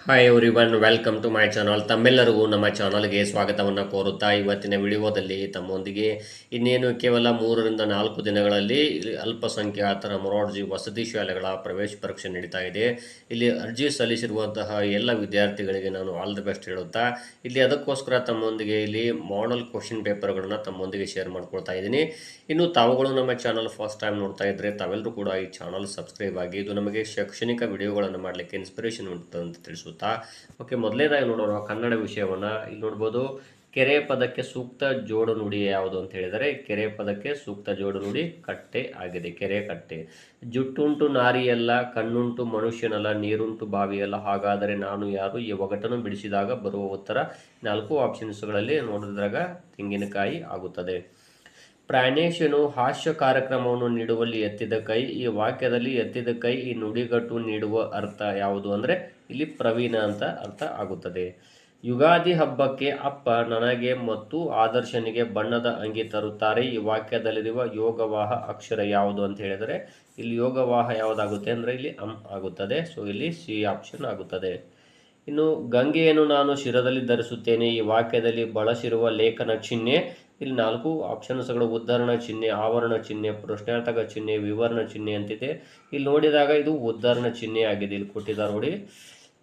Hi everyone, welcome to my channel. ತಮ್ಮೆಲ್ಲರಿಗೂ ನಮ್ಮ ಚಾನಲ್ಗೆ ಸ್ವಾಗತವನ್ನು ಕೋರುತ್ತಾ ಇವತ್ತಿನ ವಿಡಿಯೋದಲ್ಲಿ ತಮ್ಮೊಂದಿಗೆ ಇನ್ನೇನು ಕೇವಲ 3 ರಿಂದ 4 ದಿನಗಳಲ್ಲಿ ಅಲ್ಪಸಂಖ್ಯಾತರ ಮೊರಾರ್ಜಿ ವಸತಿ ಶಾಲೆಗಳ ಪ್ರವೇಶ ಪರೀಕ್ಷೆ ನಡೀತಾ ಇದೆ. ಇಲ್ಲಿ ಅರ್ಜಿ ಸಲ್ಲಿಸಿರುವಂತಹ ಎಲ್ಲ ವಿದ್ಯಾರ್ಥಿಗಳಿಗೆ ನಾನು ಆಲ್ ದಿ ಬೆಸ್ಟ್ ಹೇಳುತ್ತಾ ಇಲ್ಲಿ ಅದಕ್ಕೋಸ್ಕರ ತಮ್ಮೊಂದಿಗೆ ಇಲ್ಲಿ ಮಾಡೆಲ್ ಕ್ವಶನ್ ಪೇಪರ್ಗಳನ್ನು ತಮ್ಮೊಂದಿಗೆ ಶೇರ್ ಮಾಡ್ಕೊಳ್ತಾ ಇದ್ದೀನಿ. ಇನ್ನು ತಾವುಗಳು ನಮ್ಮ ಚಾನಲ್ ಫಸ್ಟ್ ಟೈಮ್ ನೋಡ್ತಾ ಇದ್ದರೆ ತಾವೆಲ್ಲರೂ ಕೂಡ ಈ ಚಾನಲ್ ಸಬ್ಸ್ಕ್ರೈಬ್ ಆಗಿ, ಇದು ನಮಗೆ ಶೈಕ್ಷಣಿಕ ವಿಡಿಯೋಗಳನ್ನು ಮಾಡಲಿಕ್ಕೆ ಇನ್ಸ್ಪಿರೇಷನ್ ಉಂಟು ಅಂತ ತಿಳಿಸುತ್ತಾ ಓಕೆ, ಮೊದಲನೇದಾಗಿ ನೋಡೋಣ ಕನ್ನಡ ವಿಷಯವನ್ನು. ಇಲ್ಲಿ ನೋಡ್ಬೋದು, ಕೆರೆ ಪದಕ್ಕೆ ಸೂಕ್ತ ಜೋಡು ನುಡಿ ಯಾವುದು ಅಂತ ಹೇಳಿದರೆ ಕೆರೆ ಪದಕ್ಕೆ ಸೂಕ್ತ ಜೋಡು ನುಡಿ ಕಟ್ಟೆ ಆಗಿದೆ. ಕೆರೆ ಕಟ್ಟೆ. ಜುಟ್ಟುಂಟು ನಾರಿಯಲ್ಲ, ಕಣ್ಣುಂಟು ಮನುಷ್ಯನಲ್ಲ, ನೀರುಂಟು ಬಾವಿಯಲ್ಲ, ಹಾಗಾದರೆ ನಾನು ಯಾರು? ಈ ಒಗಟನ್ನು ಬಿಡಿಸಿದಾಗ ಬರುವ ಉತ್ತರ 4 ಆಪ್ಷನ್ಸ್ಗಳಲ್ಲಿ ನೋಡಿದಾಗ ತೆಂಗಿನಕಾಯಿ ಆಗುತ್ತದೆ. ಪ್ರಾಣೇಶನು ಹಾಸ್ಯ ಕಾರ್ಯಕ್ರಮವನ್ನು ನೀಡುವಲ್ಲಿ ಎತ್ತಿದ ಕೈ. ಈ ವಾಕ್ಯದಲ್ಲಿ ಎತ್ತಿದ ಕೈ ಈ ನುಡಿಗಟ್ಟು ನೀಡುವ ಅರ್ಥ ಯಾವುದು ಅಂದರೆ ಇಲ್ಲಿ ಪ್ರವೀಣ ಅಂತ ಅರ್ಥ ಆಗುತ್ತದೆ. ಯುಗಾದಿ ಹಬ್ಬಕ್ಕೆ ಅಪ್ಪ ನನಗೆ ಮತ್ತು ಆದರ್ಶನಿಗೆ ಬಣ್ಣದ ಅಂಗಿ ತರುತ್ತಾರೆ. ಈ ವಾಕ್ಯದಲ್ಲಿರುವ ಯೋಗವಾಹ ಅಕ್ಷರ ಯಾವುದು ಅಂತ ಹೇಳಿದರೆ ಇಲ್ಲಿ ಯೋಗವಾಹ ಯಾವುದಾಗುತ್ತೆ ಅಂದರೆ ಇಲ್ಲಿ ಆಗುತ್ತದೆ. ಸೊ ಇಲ್ಲಿ ಸಿ ಆಪ್ಷನ್ ಆಗುತ್ತದೆ. ಇನ್ನು ಗಂಗೆಯನ್ನು ನಾನು ಶಿರದಲ್ಲಿ ಧರಿಸುತ್ತೇನೆ. ಈ ವಾಕ್ಯದಲ್ಲಿ ಬಳಸಿರುವ ಲೇಖನ ಚಿಹ್ನೆ ಇಲ್ಲಿ 4 ಆಪ್ಷನ್ಸ್ಗಳು ಉದ್ಧರಣ ಚಿಹ್ನೆ, ಆವರಣ ಚಿಹ್ನೆ, ಪ್ರಶ್ನಾರ್ಥಕ ಚಿಹ್ನೆ, ವಿವರಣ ಚಿಹ್ನೆ ಅಂತಿದೆ. ಇಲ್ಲಿ ನೋಡಿದಾಗ ಇದು ಉದ್ಧರಣ ಚಿಹ್ನೆ ಆಗಿದೆ, ಇಲ್ಲಿ ಕೊಟ್ಟಿದ್ದಾರೆ ನೋಡಿ.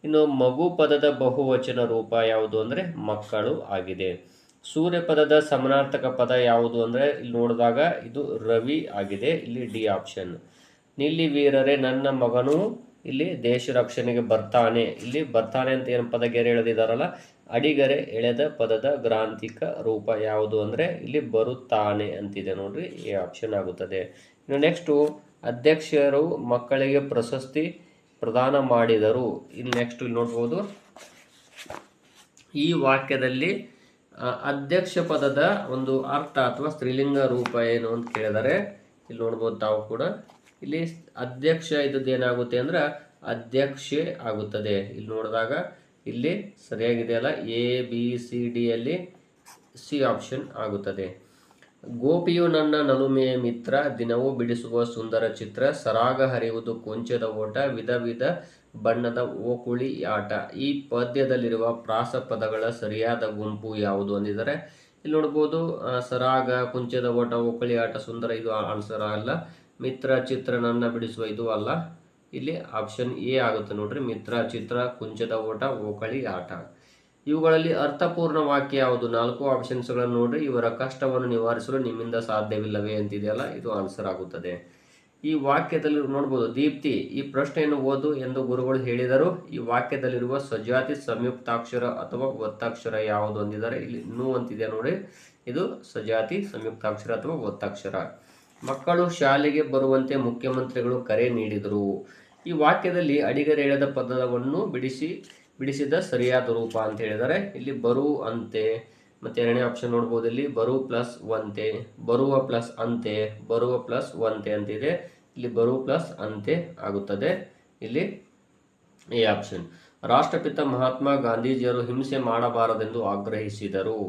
ಇನ್ನು ಮಗು ಪದದ ಬಹುವಚನ ರೂಪ ಯಾವುದು ಅಂದರೆ ಮಕ್ಕಳು ಆಗಿದೆ. ಸೂರ್ಯ ಪದದ ಸಮಾನಾರ್ಥಕ ಪದ ಯಾವುದು ಅಂದರೆ ಇಲ್ಲಿ ನೋಡಿದಾಗ ಇದು ರವಿ ಆಗಿದೆ, ಇಲ್ಲಿ ಡಿ ಆಪ್ಷನ್. ನಿಲ್ಲಿ ವೀರರೇ ನನ್ನ ಮಗನು ಇಲ್ಲಿ ದೇಶ ರಕ್ಷಣೆಗೆ ಬರ್ತಾನೆ. ಇಲ್ಲಿ ಬರ್ತಾನೆ ಅಂತ ಏನು ಪದಗೆರೆ ಎಳೆದಿದ್ದಾರಲ್ಲ, ಅಡಿಗರೆ ಎಳೆದ ಪದದ ಗ್ರಾಂಥಿಕ ರೂಪ ಯಾವುದು ಅಂದರೆ ಇಲ್ಲಿ ಬರುತ್ತಾನೆ ಅಂತಿದೆ ನೋಡ್ರಿ, ಈ ಆಪ್ಷನ್ ಆಗುತ್ತದೆ. ಇನ್ನು ನೆಕ್ಸ್ಟು ಅಧ್ಯಕ್ಷರು ಮಕ್ಕಳಿಗೆ ಪ್ರಶಸ್ತಿ ಪ್ರದಾನ ಮಾಡಿದರು. ಇಲ್ಲಿ ನೆಕ್ಸ್ಟ್ ಇಲ್ಲಿ ನೋಡ್ಬೋದು, ಈ ವಾಕ್ಯದಲ್ಲಿ ಅಧ್ಯಕ್ಷ ಪದದ ಒಂದು ಅರ್ಥ ಅಥವಾ ಸ್ತ್ರೀಲಿಂಗ ರೂಪ ಏನು ಅಂತ ಕೇಳಿದರೆ ಇಲ್ಲಿ ನೋಡ್ಬೋದು ತಾವು ಕೂಡ. ಇಲ್ಲಿ ಅಧ್ಯಕ್ಷ ಇದ್ದದ್ದು ಏನಾಗುತ್ತೆ ಅಂದ್ರೆ ಅಧ್ಯಕ್ಷೆ ಆಗುತ್ತದೆ. ಇಲ್ಲಿ ನೋಡಿದಾಗ ಇಲ್ಲಿ ಸರಿಯಾಗಿದೆಯಲ್ಲ, ABCDಯಲ್ಲಿ ಸಿ ಆಪ್ಷನ್ ಆಗುತ್ತದೆ. ಗೋಪಿಯು ನನ್ನ ನಲುಮೆಯ ಮಿತ್ರ, ದಿನವೂ ಬಿಡಿಸುವ ಸುಂದರ ಚಿತ್ರ, ಸರಾಗ ಹರಿಯುವುದು ಕೊಂಚದ ಓಟ, ವಿಧ ವಿಧ ಬಣ್ಣದ ಓಕುಳಿ ಆಟ. ಈ ಪದ್ಯದಲ್ಲಿರುವ ಪ್ರಾಸ ಪದಗಳ ಸರಿಯಾದ ಗುಂಪು ಯಾವುದು ಅಂದಿದ್ದಾರೆ. ಇಲ್ಲಿ ನೋಡ್ಬೋದು, ಸರಾಗ, ಕುಂಚದ ಓಟ, ಓಕುಳಿ ಆಟ, ಸುಂದರ ಇದು ಆನ್ಸರ್ ಅಲ್ಲ. ಮಿತ್ರ, ಚಿತ್ರ, ನನ್ನ ಬಿಡಿಸುವ ಇದು ಅಲ್ಲ. ಇಲ್ಲಿ ಆಪ್ಷನ್ ಎ ಆಗುತ್ತೆ ನೋಡ್ರಿ, ಮಿತ್ರ, ಚಿತ್ರ, ಕುಂಚದ ಓಟ, ಓಕಳಿ ಆಟ. ಇವುಗಳಲ್ಲಿ ಅರ್ಥಪೂರ್ಣ ವಾಕ್ಯ ಯಾವುದು? 4 ಆಪ್ಷನ್ಸ್ಗಳನ್ನು ನೋಡ್ರಿ. ಇವರ ಕಷ್ಟವನ್ನು ನಿವಾರಿಸಲು ನಿಮ್ಮಿಂದ ಸಾಧ್ಯವಿಲ್ಲವೇ ಅಂತಿದೆಯಲ್ಲ, ಇದು ಆನ್ಸರ್ ಆಗುತ್ತದೆ. ಈ ವಾಕ್ಯದಲ್ಲಿ ನೋಡ್ಬೋದು, ದೀಪ್ತಿ ಈ ಪ್ರಶ್ನೆಯನ್ನು ಓದು ಎಂದು ಗುರುಗಳು ಹೇಳಿದರು. ಈ ವಾಕ್ಯದಲ್ಲಿರುವ ಸಜಾತಿ ಸಂಯುಕ್ತಾಕ್ಷರ ಅಥವಾ ಒತ್ತಕ್ಷರ ಯಾವುದು ಅಂದಿದ್ದಾರೆ. ಇಲ್ಲಿ ನು ಅಂತಿದೆ ನೋಡಿ, ಇದು ಸಜಾತಿ ಸಂಯುಕ್ತಾಕ್ಷರ ಅಥವಾ ಒತ್ತಕ್ಷರ. ಮಕ್ಕಳು ಶಾಲೆಗೆ ಬರುವಂತೆ ಮುಖ್ಯಮಂತ್ರಿಗಳು ಕರೆ ನೀಡಿದರು. ಈ ವಾಕ್ಯದಲ್ಲಿ ಅಡಿಗರೆ ಎಳೆದ ಪದವನ್ನು ಬಿಡಿಸಿದ ಸರಿಯಾದ ರೂಪ ಅಂತ ಹೇಳಿದರೆ ಇಲ್ಲಿ ಬರು ಅಂತೆ. ಮತ್ತೆ ಎರಡನೇ ಆಪ್ಷನ್ ನೋಡ್ಬೋದು, ಇಲ್ಲಿ ಬರು ಪ್ಲಸ್ ಒಂತೆ, ಬರುವ ಪ್ಲಸ್ ಅಂತೆ, ಬರುವ ಪ್ಲಸ್ ಒಂತೆ ಅಂತಿದೆ. ಇಲ್ಲಿ ಬರು ಪ್ಲಸ್ ಅಂತೆ ಆಗುತ್ತದೆ, ಇಲ್ಲಿ ಈ ಆಪ್ಷನ್. ರಾಷ್ಟ್ರಪಿತ ಮಹಾತ್ಮ ಗಾಂಧೀಜಿಯರು ಹಿಂಸೆ ಮಾಡಬಾರದೆಂದು ಆಗ್ರಹಿಸಿದರು.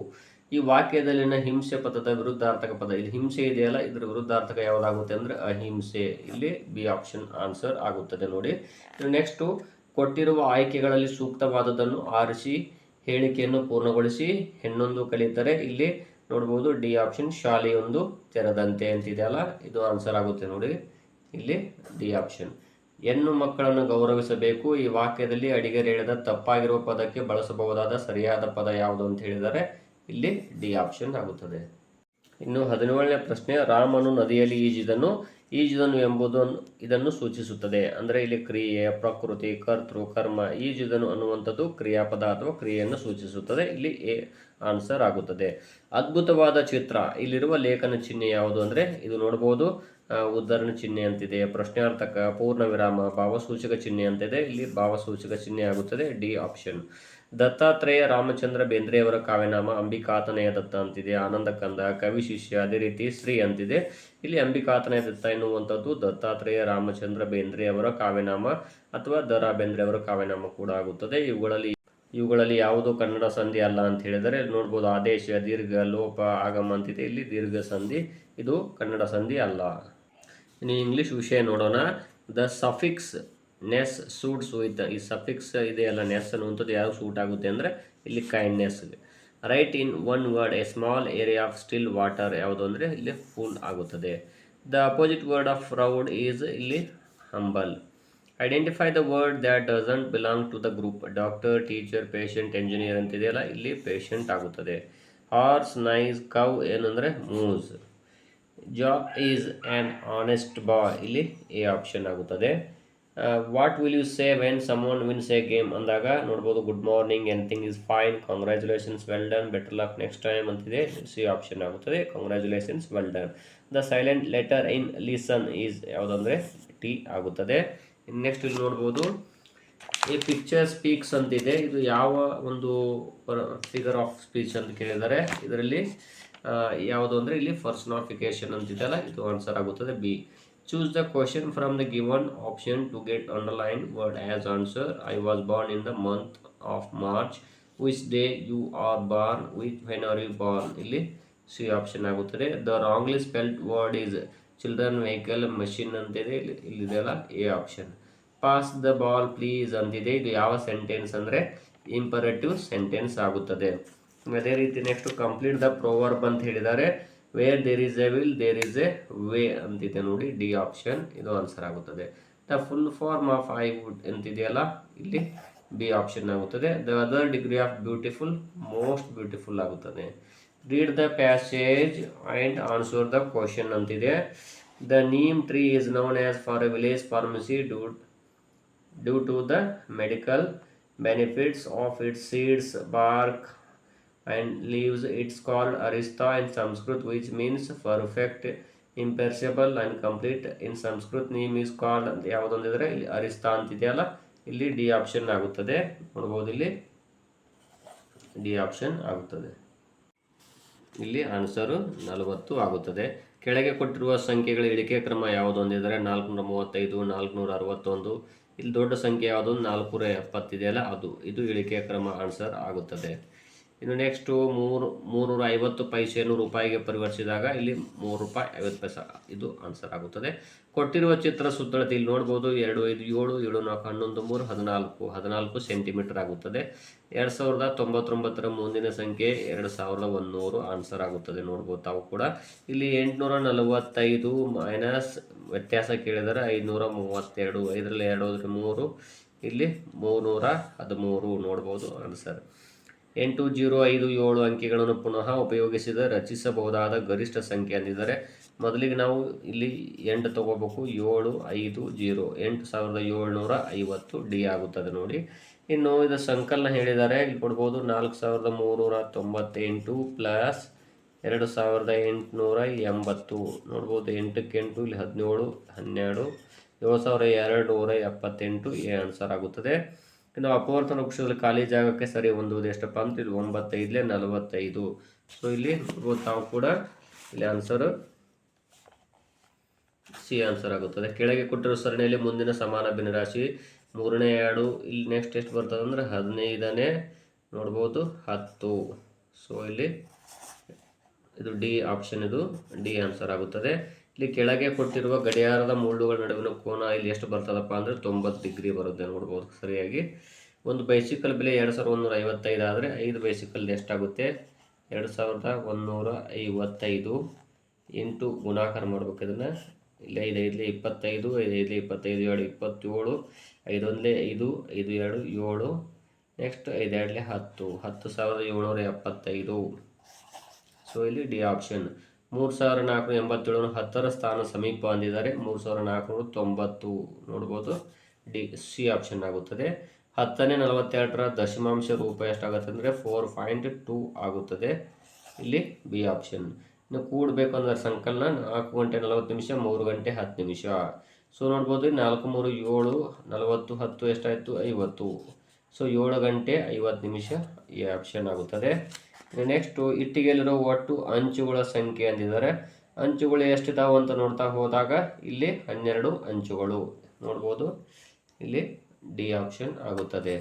ಈ ವಾಕ್ಯದಲ್ಲಿನ ಹಿಂಸೆ ಪದದ ವಿರುದ್ಧಾರ್ಥಕ ಪದ, ಇಲ್ಲಿ ಹಿಂಸೆ ಇದೆಯಲ್ಲ, ಇದರ ವಿರುದ್ಧಾರ್ಥಕ ಯಾವುದಾಗುತ್ತೆ ಅಂದ್ರೆ ಅಹಿಂಸೆ. ಇಲ್ಲಿ ಬಿ ಆಪ್ಷನ್ ಆನ್ಸರ್ ಆಗುತ್ತದೆ ನೋಡಿ. ನೆಕ್ಸ್ಟು ಕೊಟ್ಟಿರುವ ಆಯ್ಕೆಗಳಲ್ಲಿ ಸೂಕ್ತವಾದದನ್ನು ಆರಿಸಿ ಹೇಳಿಕೆಯನ್ನು ಪೂರ್ಣಗೊಳಿಸಿ. ಹೆಣ್ಣೊಂದು ಕಲಿತರೆ ಇಲ್ಲಿ ನೋಡ್ಬೋದು ಡಿ ಆಪ್ಷನ್, ಶಾಲೆಯೊಂದು ತೆರೆದಂತೆ ಅಂತಿದೆಯಲ್ಲ, ಇದು ಆನ್ಸರ್ ಆಗುತ್ತೆ ನೋಡಿ, ಇಲ್ಲಿ ಡಿ ಆಪ್ಷನ್. ಹೆಣ್ಣು ಮಕ್ಕಳನ್ನು ಗೌರವಿಸಬೇಕು. ಈ ವಾಕ್ಯದಲ್ಲಿ ಅಡಿಗರೆ ಎಳೆದ ತಪ್ಪಾಗಿರುವ ಪದಕ್ಕೆ ಬಳಸಬಹುದಾದ ಸರಿಯಾದ ಪದ ಯಾವುದು ಅಂತ ಹೇಳಿದರೆ ಇಲ್ಲಿ ಡಿ ಆಪ್ಷನ್ ಆಗುತ್ತದೆ. ಇನ್ನು 17ನೇ ಪ್ರಶ್ನೆ, ರಾಮನು ನದಿಯಲ್ಲಿ ಈಜಿದನು ಎಂಬುದು ಇದನ್ನು ಸೂಚಿಸುತ್ತದೆ. ಅಂದರೆ ಇಲ್ಲಿ ಕ್ರಿಯೆ, ಪ್ರಕೃತಿ, ಕರ್ತೃ, ಕರ್ಮ. ಈಜಿದನು ಅನ್ನುವಂಥದ್ದು ಕ್ರಿಯಾಪದ ಅಥವಾ ಕ್ರಿಯೆಯನ್ನು ಸೂಚಿಸುತ್ತದೆ. ಇಲ್ಲಿ ಎ ಆನ್ಸರ್ ಆಗುತ್ತದೆ. ಅದ್ಭುತವಾದ ಚಿತ್ರ, ಇಲ್ಲಿರುವ ಲೇಖನ ಚಿಹ್ನೆ ಯಾವುದು ಅಂದರೆ ಇದು ನೋಡ್ಬೋದು, ಉದ್ಧರಣ ಚಿಹ್ನೆ ಅಂತಿದೆ, ಪ್ರಶ್ನಾರ್ಥಕ, ಪೂರ್ಣ ವಿರಾಮ, ಭಾವಸೂಚಕ ಚಿಹ್ನೆ ಅಂತಿದೆ. ಇಲ್ಲಿ ಭಾವಸೂಚಕ ಚಿಹ್ನೆ ಆಗುತ್ತದೆ, ಡಿ ಆಪ್ಷನ್. ದತ್ತಾತ್ರೇಯ ರಾಮಚಂದ್ರ ಬೇಂದ್ರೆಯವರ ಕಾವ್ಯನಾಮ ಅಂಬಿಕಾತನಯ ದತ್ತ ಅಂತಿದೆ, ಆನಂದ ಕಂದ, ಕವಿ ಶಿಷ್ಯ, ಅದೇ ರೀತಿ ಶ್ರೀ ಅಂತಿದೆ. ಇಲ್ಲಿ ಅಂಬಿಕಾತನಯ ದತ್ತ ಎನ್ನುವಂಥದ್ದು ದತ್ತಾತ್ರೇಯ ರಾಮಚಂದ್ರ ಬೇಂದ್ರೆಯವರ ಕಾವ್ಯನಾಮ ಅಥವಾ ದ.ರಾ. ಬೇಂದ್ರೆಯವರ ಕಾವ್ಯನಾಮ ಕೂಡ ಆಗುತ್ತದೆ. ಇವುಗಳಲ್ಲಿ ಯಾವುದು ಕನ್ನಡ ಸಂಧಿ ಅಲ್ಲ ಅಂತ ಹೇಳಿದರೆ ನೋಡ್ಬೋದು, ಆದೇಶ, ದೀರ್ಘ, ಲೋಪ, ಆಗಮ ಅಂತಿದೆ. ಇಲ್ಲಿ ದೀರ್ಘ ಸಂಧಿ, ಇದು ಕನ್ನಡ ಸಂಧಿ ಅಲ್ಲ. ಇನ್ನು ಇಂಗ್ಲಿಷ್ ವಿಷಯ ನೋಡೋಣ. The suffix ness suits with ಈ ಸಫಿಕ್ಸ್ ಇದೆಯಲ್ಲ ನೆಸ್ ಅನ್ನುವಂಥದ್ದು ಯಾವ ಸೂಟ್ ಆಗುತ್ತೆ ಅಂದರೆ ಇಲ್ಲಿ kindness. Right in one word a small area of still water ಯಾವುದು ಅಂದರೆ ಇಲ್ಲಿ ಫುಲ್ ಆಗುತ್ತದೆ. The opposite word of proud is ಇಲ್ಲಿ humble. Identify the word that doesn't belong to the group. Doctor, teacher, patient, engineer ಅಂತಿದೆಯಲ್ಲ ಇಲ್ಲಿ patient ಆಗುತ್ತದೆ. Horse, nice, cow ಏನಂದರೆ moose. Jack is an honest ಬಾಯ್ ಇಲ್ಲಿ ಎ ಆಪ್ಷನ್ ಆಗುತ್ತದೆ. What will you say when someone wins a game ಅಂದಾಗ ನೋಡ್ಬೋದು good morning, anything is fine, congratulations, well done, better luck next time ಅಂತಿದೆ, C option ಆಗುತ್ತದೆ congratulations, well done. The silent letter in listen is ಯಾವುದಂದರೆ T ಆಗುತ್ತದೆ. Next ಇಲ್ಲಿ ನೋಡ್ಬೋದು ಈ picture speaks ಅಂತಿದೆ. ಇದು ಯಾವ ಒಂದು ಫಿಗರ್ ಆಫ್ ಸ್ಪೀಚ್ ಅಂತ ಕೇಳಿದರೆ ಇದರಲ್ಲಿ ಯಾವುದು ಅಂದರೆ ಇಲ್ಲಿ ಪರ್ಸನಾಫಿಕೇಶನ್ ಅಂತಿದೆಯಲ್ಲ ಇದು ಆನ್ಸರ್ ಆಗುತ್ತದೆ B. Choose the question from the given option to get underline word as answer. I was born in the month of March. Which day you are born, when are you born ಇಲ್ಲಿ C option ಆಗುತ್ತದೆ. The wrongly spelled word is children, vehicle, machine ಅಂತಿದೆ, ಇಲ್ಲಿದೆಯಲ್ಲ A option. Pass the ball please ಅಂತಿದೆ, ಇದು ಯಾವ sentence ಅಂದರೆ imperative sentence ಆಗುತ್ತದೆ. ಅದೇ ರೀತಿ ನೆಕ್ಸ್ಟ್ ಕಂಪ್ಲೀಟ್ ದ ಪ್ರೊವರ್ಬ್ ಅಂತ ಹೇಳಿದ್ದಾರೆ. Where there is a will there is a way ಅಂತಿದೆ ನೋಡಿ, ಡಿ ಆಪ್ಷನ್ ಇದು ಆನ್ಸರ್ ಆಗುತ್ತದೆ. The full form of I would ಅಂತಿದೆಯಲ್ಲ ಇಲ್ಲಿ ಬಿ ಆಪ್ಷನ್ ಆಗುತ್ತದೆ. The other degree of beautiful most beautiful ಆಗುತ್ತದೆ. Read the passage and answer the question ಅಂತಿದೆ. The neem tree is known as for a village pharmacy due to the medical benefits of its seeds, bark and leaves. It's called arista in Sanskrit, which means perfect, imperishable and complete. In Sanskrit name is called ಯಾವುದಂದ್ರೆ ಇಲ್ಲಿ ಅರಿಸ್ತಾ ಅಂತಿದೆಯಲ್ಲ ಇಲ್ಲಿ D option ಆಗುತ್ತದೆ. ನೋಡ್ಬೋದು ಇಲ್ಲಿ D option ಆಗುತ್ತದೆ. ಇಲ್ಲಿ answer 40 ಆಗುತ್ತದೆ. ಕೆಳಗೆ ಕೊಟ್ಟಿರುವ ಸಂಖ್ಯೆಗಳ ಇಳಿಕೆ ಕ್ರಮ ಯಾವುದು ಅಂದಿದ್ದಾರೆ 435, 461. ಇಲ್ಲಿ ದೊಡ್ಡ ಸಂಖ್ಯೆ ಯಾವುದು 470 ಇದೆಯಲ್ಲ ಇದು ಇಳಿಕೆ ಕ್ರಮ ಆನ್ಸರ್ ಆಗುತ್ತದೆ. ಇನ್ನು ನೆಕ್ಸ್ಟು 350 ಪೈಸೆಯನ್ನು ರೂಪಾಯಿಗೆ ಪರಿವರ್ತಿಸಿದಾಗ ಇಲ್ಲಿ 3 ರೂಪಾಯಿ 50 ಪೈಸೆ ಇದು ಆನ್ಸರ್ ಆಗುತ್ತದೆ. ಕೊಟ್ಟಿರುವ ಚಿತ್ರ ಸುತ್ತಳತೆ ಇಲ್ಲಿ ನೋಡ್ಬೋದು 2, 5, 7, 7, 4, 11, 3, 14 ಸೆಂಟಿಮೀಟರ್ ಆಗುತ್ತದೆ. 2099ರ ಮುಂದಿನ ಸಂಖ್ಯೆ 2100 ಆನ್ಸರ್ ಆಗುತ್ತದೆ. ನೋಡ್ಬೋದು ತಾವು ಕೂಡ ಇಲ್ಲಿ 845 ಮೈನಸ್ ವ್ಯತ್ಯಾಸ ಕೇಳಿದರೆ 532, 5ರಲ್ಲಿ 2 ಹೋದರೆ 3, ಇಲ್ಲಿ 313 ನೋಡ್ಬೋದು ಆನ್ಸರ್. 8057 ಅಂಕಿಗಳನ್ನು ಪುನಃ ಉಪಯೋಗಿಸಿದ ರಚಿಸಬಹುದಾದ ಗರಿಷ್ಠ ಸಂಖ್ಯೆ ಅಂದಿದ್ದಾರೆ. ಮೊದಲಿಗೆ ನಾವು ಇಲ್ಲಿ 8 ತಗೋಬೇಕು, 750 8750 ಡಿ ಆಗುತ್ತದೆ ನೋಡಿ. ಇನ್ನು ಇದು ಸಂಕಲನ ಹೇಳಿದ್ದಾರೆ, ಇಲ್ಲಿ ಕೊಡ್ಬೋದು 4398 ಪ್ಲಸ್ 2880 ನೋಡ್ಬೋದು. 8ಕ್ಕೆ 8 ಇಲ್ಲಿ 17, 12, 7278 ಎ ಆನ್ಸರ್ ಆಗುತ್ತದೆ. ಇನ್ನು ಅಪವರ್ತನ ವೃಕ್ಷದಲ್ಲಿ ಖಾಲಿ ಜಾಗಕ್ಕೆ ಸರಿ ಹೊಂದುವುದು ಎಷ್ಟಪ್ಪ ಅಂತ ಇಲ್ಲಿ 9, 45. ಸೊ ಇಲ್ಲಿ ತಾವು ಕೂಡ ಇಲ್ಲಿ ಆನ್ಸರ್ ಸಿ ಆನ್ಸರ್ ಆಗುತ್ತದೆ. ಕೆಳಗೆ ಕೊಟ್ಟಿರೋ ಸರಣಿಯಲ್ಲಿ ಮುಂದಿನ ಸಮಾನ ಭಿನ್ನರಾಶಿ 3ನೇ 2 ಇಲ್ಲಿ ನೆಕ್ಸ್ಟ್ ಎಷ್ಟು ಬರ್ತದೆ ಅಂದರೆ 15ನೇ ನೋಡ್ಬೋದು 10. ಸೊ ಇಲ್ಲಿ ಇದು ಡಿ ಆಪ್ಷನ್, ಇದು ಡಿ ಆನ್ಸರ್ ಆಗುತ್ತದೆ. ಇಲ್ಲಿ ಕೆಳಗೆ ಕೊಟ್ಟಿರುವ ಗಡಿಯಾರದ ಮುಳ್ಳುಗಳ ನಡುವಿನ ಕೋನ ಇಲ್ಲಿ ಎಷ್ಟು ಬರ್ತದಪ್ಪ ಅಂದರೆ 90 ಡಿಗ್ರಿ ಬರುತ್ತೆ ನೋಡ್ಬೋದು ಸರಿಯಾಗಿ. ಒಂದು ಬೈಸಿಕಲ್ ಬೆಲೆ 2155 ಆದರೆ 5 ಬೈಸಿಕಲ್ ಎಷ್ಟಾಗುತ್ತೆ 2155 ಇಂಟು ಗುಣಾಕಾರ ಮಾಡ್ಬೇಕು. ಇದನ್ನು ಇಲ್ಲಿ 5 5 25, 5 5 25, 2 27, 5 1 5, 5 2 7, ನೆಕ್ಸ್ಟ್ 5 2 10, 10,775. ಸೊ ಇಲ್ಲಿ ಡಿ ಆಪ್ಷನ್. 3487 10ರ ಸ್ಥಾನ ಸಮೀಪ ಅಂದಿದ್ದಾರೆ 3490 ನೋಡ್ಬೋದು, ಡಿ ಸಿ ಆಪ್ಷನ್ ಆಗುತ್ತದೆ. 10ನೇ 42ರ ದಶಮಾಂಶ ರೂಪ ಎಷ್ಟಾಗುತ್ತೆ ಅಂದರೆ 4.2 ಆಗುತ್ತದೆ, ಇಲ್ಲಿ ಬಿ ಆಪ್ಷನ್. ಇನ್ನು ಕೂಡಬೇಕಂದ್ರೆ ಸಂಕಲನ 4 ಗಂಟೆ 40 ನಿಮಿಷ 3 ಗಂಟೆ 10 ನಿಮಿಷ. ಸೊ ನೋಡ್ಬೋದು 4 3 7 40 10 ಎಷ್ಟಾಯಿತು 50. ಸೊ 7 ಗಂಟೆ 50 ನಿಮಿಷ ಈ ಆಪ್ಷನ್ ಆಗುತ್ತದೆ. ನೆಕ್ಸ್ಟು ಇಟ್ಟಿಗೆಯಲ್ಲಿರೋ ಒಟ್ಟು ಅಂಚುಗಳ ಸಂಖ್ಯೆ ಅಂದಿದ್ದಾರೆ. ಅಂಚುಗಳು ಎಷ್ಟಿದಾವೆ ಅಂತ ನೋಡ್ತಾ ಹೋದಾಗ ಇಲ್ಲಿ 12 ಅಂಚುಗಳು ನೋಡ್ಬೋದು, ಇಲ್ಲಿ ಡಿ ಆಪ್ಷನ್ ಆಗುತ್ತದೆ.